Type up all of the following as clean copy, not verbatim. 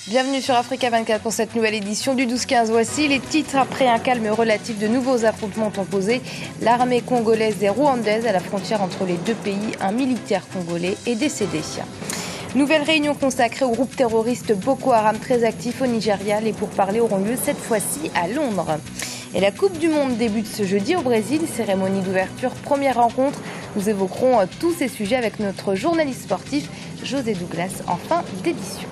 Bienvenue sur Africa 24 pour cette nouvelle édition du 12-15. Voici les titres. Après un calme relatif, de nouveaux affrontements ont opposé l'armée congolaise et rwandaise à la frontière entre les deux pays. Un militaire congolais est décédé. Nouvelle réunion consacrée au groupe terroriste Boko Haram très actif au Nigeria. Les pourparlers auront lieu cette fois-ci à Londres. Et la Coupe du Monde débute ce jeudi au Brésil. Cérémonie d'ouverture, première rencontre. Nous évoquerons tous ces sujets avec notre journaliste sportif José Douglas en fin d'édition.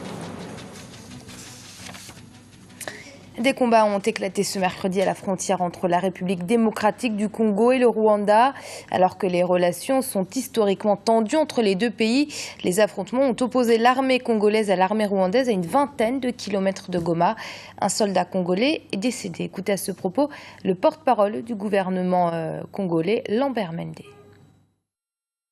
Des combats ont éclaté ce mercredi à la frontière entre la République démocratique du Congo et le Rwanda. Alors que les relations sont historiquement tendues entre les deux pays, les affrontements ont opposé l'armée congolaise à l'armée rwandaise à une vingtaine de kilomètres de Goma. Un soldat congolais est décédé. Écoutez à ce propos le porte-parole du gouvernement congolais, Lambert Mende.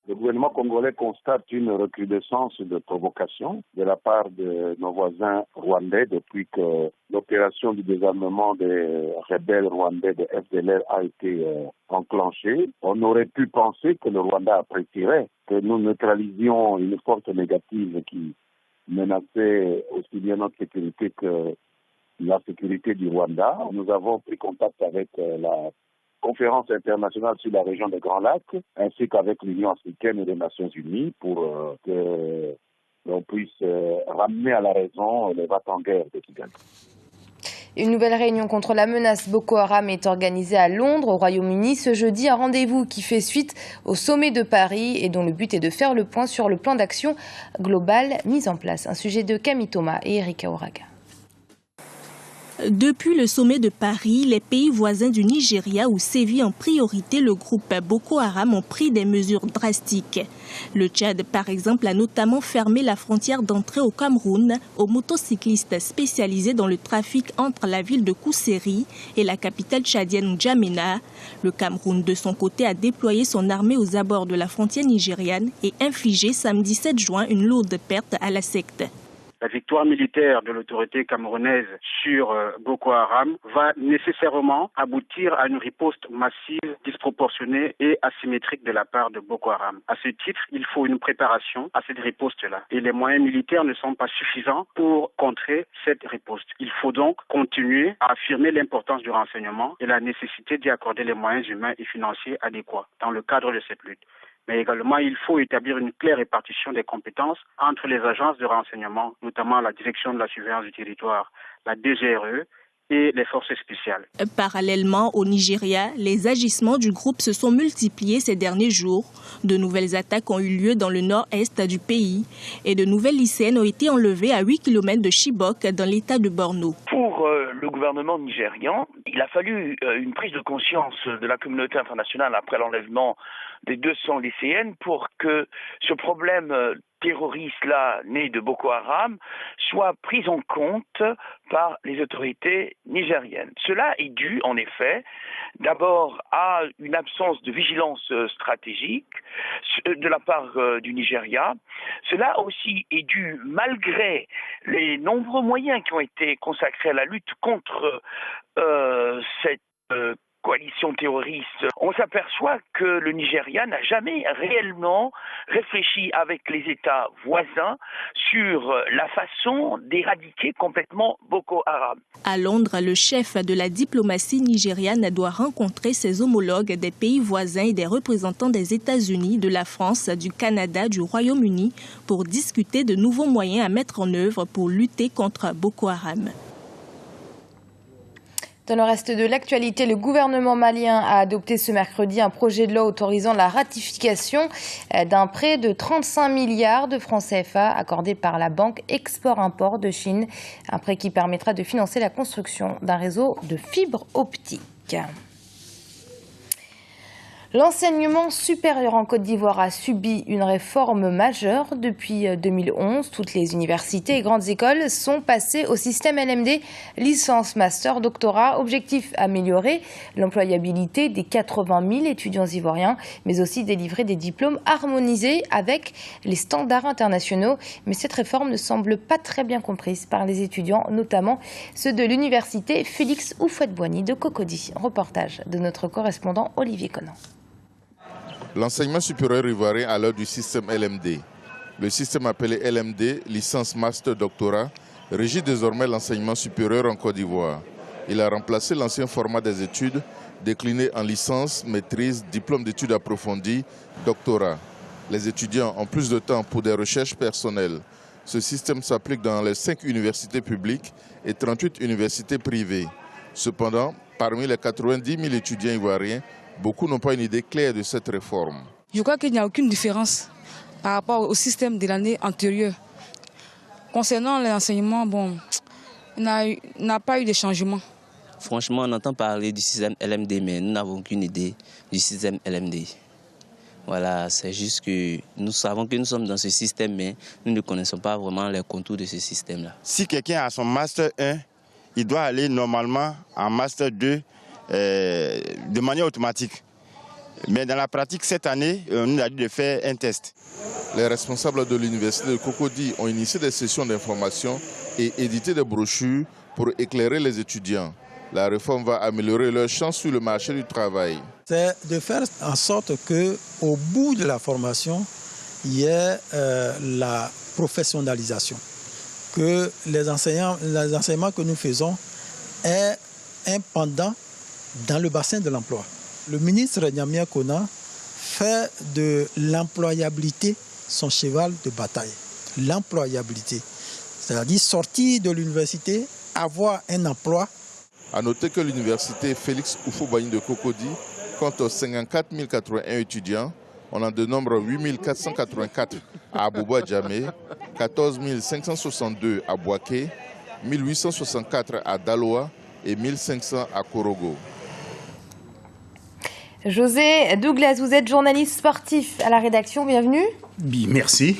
Le gouvernement congolais constate une recrudescence de provocation de la part de nos voisins rwandais depuis que l'opération du désarmement des rebelles rwandais de FDLR a été enclenchée. On aurait pu penser que le Rwanda apprécierait que nous neutralisions une force négative qui menaçait aussi bien notre sécurité que la sécurité du Rwanda. Nous avons pris contact avec la conférence internationale sur la région des Grands Lacs, ainsi qu'avec l'Union africaine et les Nations unies pour que l'on puisse ramener à la raison les va-t-en-guerre de Kigali. Une nouvelle réunion contre la menace Boko Haram est organisée à Londres, au Royaume-Uni, ce jeudi. Un rendez-vous qui fait suite au sommet de Paris et dont le but est de faire le point sur le plan d'action global mis en place. Un sujet de Camille Thomas et Erika Oraga. Depuis le sommet de Paris, les pays voisins du Nigeria où sévit en priorité le groupe Boko Haram ont pris des mesures drastiques. Le Tchad, par exemple, a notamment fermé la frontière d'entrée au Cameroun aux motocyclistes spécialisés dans le trafic entre la ville de Kousséri et la capitale tchadienne N'Djamena. Le Cameroun, de son côté, a déployé son armée aux abords de la frontière nigériane et infligé samedi 7 juin une lourde perte à la secte. La victoire militaire de l'autorité camerounaise sur Boko Haram va nécessairement aboutir à une riposte massive, disproportionnée et asymétrique de la part de Boko Haram. À ce titre, il faut une préparation à cette riposte-là. Et les moyens militaires ne sont pas suffisants pour contrer cette riposte. Il faut donc continuer à affirmer l'importance du renseignement et la nécessité d'y accorder les moyens humains et financiers adéquats dans le cadre de cette lutte. Mais également, il faut établir une claire répartition des compétences entre les agences de renseignement, notamment la Direction de la surveillance du territoire, la DGRE et les forces spéciales. Parallèlement au Nigeria, les agissements du groupe se sont multipliés ces derniers jours. De nouvelles attaques ont eu lieu dans le nord-est du pays et de nouvelles lycéennes ont été enlevées à 8 km de Chibok dans l'état de Borno. Pour le gouvernement nigérian, il a fallu une prise de conscience de la communauté internationale après l'enlèvement des 200 lycéennes pour que ce problème terroriste-là, né de Boko Haram, soit pris en compte par les autorités nigériennes. Cela est dû, en effet, d'abord à une absence de vigilance stratégique de la part du Nigeria. Cela aussi est dû, malgré les nombreux moyens qui ont été consacrés à la lutte contre cette coalition terroriste, on s'aperçoit que le Nigeria n'a jamais réellement réfléchi avec les États voisins sur la façon d'éradiquer complètement Boko Haram. À Londres, le chef de la diplomatie nigériane doit rencontrer ses homologues des pays voisins et des représentants des États-Unis, de la France, du Canada, du Royaume-Uni pour discuter de nouveaux moyens à mettre en œuvre pour lutter contre Boko Haram. Dans le reste de l'actualité, le gouvernement malien a adopté ce mercredi un projet de loi autorisant la ratification d'un prêt de 35 milliards de francs CFA accordé par la Banque Export-Import de Chine. Un prêt qui permettra de financer la construction d'un réseau de fibres optiques. L'enseignement supérieur en Côte d'Ivoire a subi une réforme majeure depuis 2011. Toutes les universités et grandes écoles sont passées au système LMD, licence, master, doctorat. Objectif, améliorer l'employabilité des 80 000 étudiants ivoiriens, mais aussi délivrer des diplômes harmonisés avec les standards internationaux. Mais cette réforme ne semble pas très bien comprise par les étudiants, notamment ceux de l'université Félix Houphouët-Boigny de Cocody. Reportage de notre correspondant Olivier Conan. L'enseignement supérieur ivoirien à l'heure du système LMD. Le système appelé LMD, licence master doctorat, régit désormais l'enseignement supérieur en Côte d'Ivoire. Il a remplacé l'ancien format des études, décliné en licence, maîtrise, diplôme d'études approfondies, doctorat. Les étudiants ont plus de temps pour des recherches personnelles. Ce système s'applique dans les 5 universités publiques et 38 universités privées. Cependant, parmi les 90 000 étudiants ivoiriens, beaucoup n'ont pas une idée claire de cette réforme. Je crois qu'il n'y a aucune différence par rapport au système de l'année antérieure. Concernant l'enseignement, il n'a pas eu de changement. Franchement, on entend parler du système LMD, mais nous n'avons aucune idée du système LMD. Voilà, c'est juste que nous savons que nous sommes dans ce système, mais nous ne connaissons pas vraiment les contours de ce système-là. Si quelqu'un a son Master 1, il doit aller normalement en Master 2 de manière automatique. Mais dans la pratique, cette année, on nous a dit de faire un test. Les responsables de l'université de Cocody ont initié des sessions d'information et édité des brochures pour éclairer les étudiants. La réforme va améliorer leurs chances sur le marché du travail. C'est de faire en sorte qu'au bout de la formation, il y ait la professionnalisation. Que les enseignements que nous faisons aient un pendant dans le bassin de l'emploi. Le ministre Nyamia Kona fait de l'employabilité son cheval de bataille. L'employabilité, c'est-à-dire sortir de l'université, avoir un emploi. A noter que l'université Félix Houphouët-Boigny de Cocody compte 54 081 étudiants. On en dénombre 8 484 à Abouba-Djamé, 14 562 à Bouaké, 1864 à Daloa et 1500 à Korogo. José Douglas, vous êtes journaliste sportif à la rédaction, bienvenue. Merci.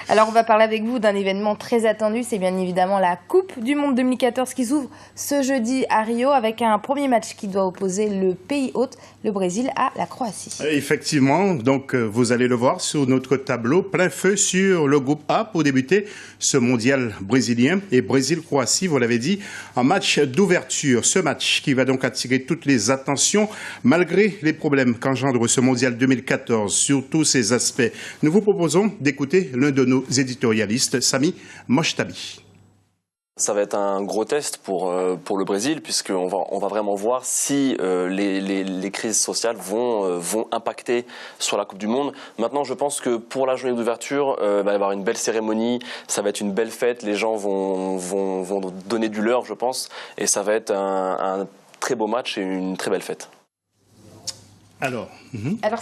Alors on va parler avec vous d'un événement très attendu, c'est bien évidemment la Coupe du Monde 2014 qui s'ouvre ce jeudi à Rio avec un premier match qui doit opposer le pays hôte, le Brésil, à la Croatie. Effectivement, donc vous allez le voir sur notre tableau, plein feu sur le groupe A pour débuter ce mondial brésilien et Brésil-Croatie, vous l'avez dit, un match d'ouverture. Ce match qui va donc attirer toutes les attentions malgré les problèmes qu'engendre ce mondial 2014 sur tous ses aspects. Nous vous proposons d'écouter l'un de nos éditorialistes, Sami Mochtabi. Ça va être un gros test pour le Brésil, puisqu'on va vraiment voir si les crises sociales vont impacter sur la Coupe du Monde. Maintenant, je pense que pour la journée d'ouverture, il va y avoir une belle cérémonie, ça va être une belle fête, les gens vont donner du leur, je pense, et ça va être un très beau match et une très belle fête. Alors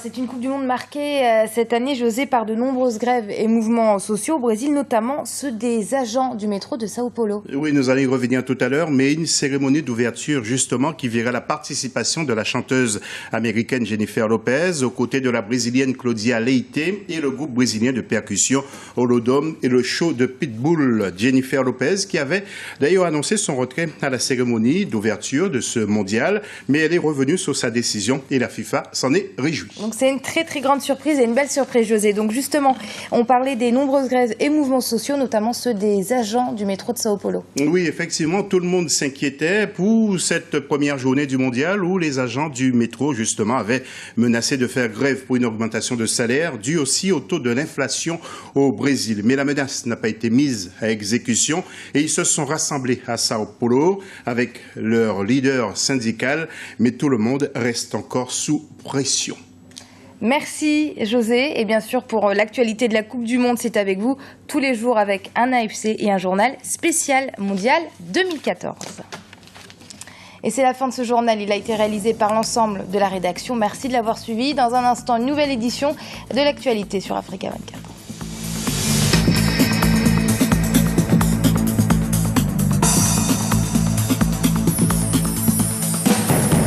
c'est une Coupe du Monde marquée cette année, José, par de nombreuses grèves et mouvements sociaux au Brésil, notamment ceux des agents du métro de Sao Paulo. Oui, nous allons y revenir tout à l'heure, mais une cérémonie d'ouverture justement qui verra la participation de la chanteuse américaine Jennifer Lopez aux côtés de la brésilienne Claudia Leite et le groupe brésilien de percussion Holodome et le show de Pitbull. Jennifer Lopez qui avait d'ailleurs annoncé son retrait à la cérémonie d'ouverture de ce mondial, mais elle est revenue sur sa décision et la FIFA s'en est réjouie. Donc c'est une très très grande surprise et une belle surprise, José. Donc justement, on parlait des nombreuses grèves et mouvements sociaux, notamment ceux des agents du métro de Sao Paulo. Oui, effectivement, tout le monde s'inquiétait pour cette première journée du mondial où les agents du métro, justement, avaient menacé de faire grève pour une augmentation de salaire due aussi au taux de l'inflation au Brésil. Mais la menace n'a pas été mise à exécution et ils se sont rassemblés à Sao Paulo avec leur leader syndical, mais tout le monde reste encore sous pression. Merci José, et bien sûr pour l'actualité de la Coupe du Monde, c'est avec vous tous les jours avec un AFC et un journal spécial mondial 2014. Et c'est la fin de ce journal, il a été réalisé par l'ensemble de la rédaction. Merci de l'avoir suivi. Dans un instant, une nouvelle édition de l'actualité sur Africa 24.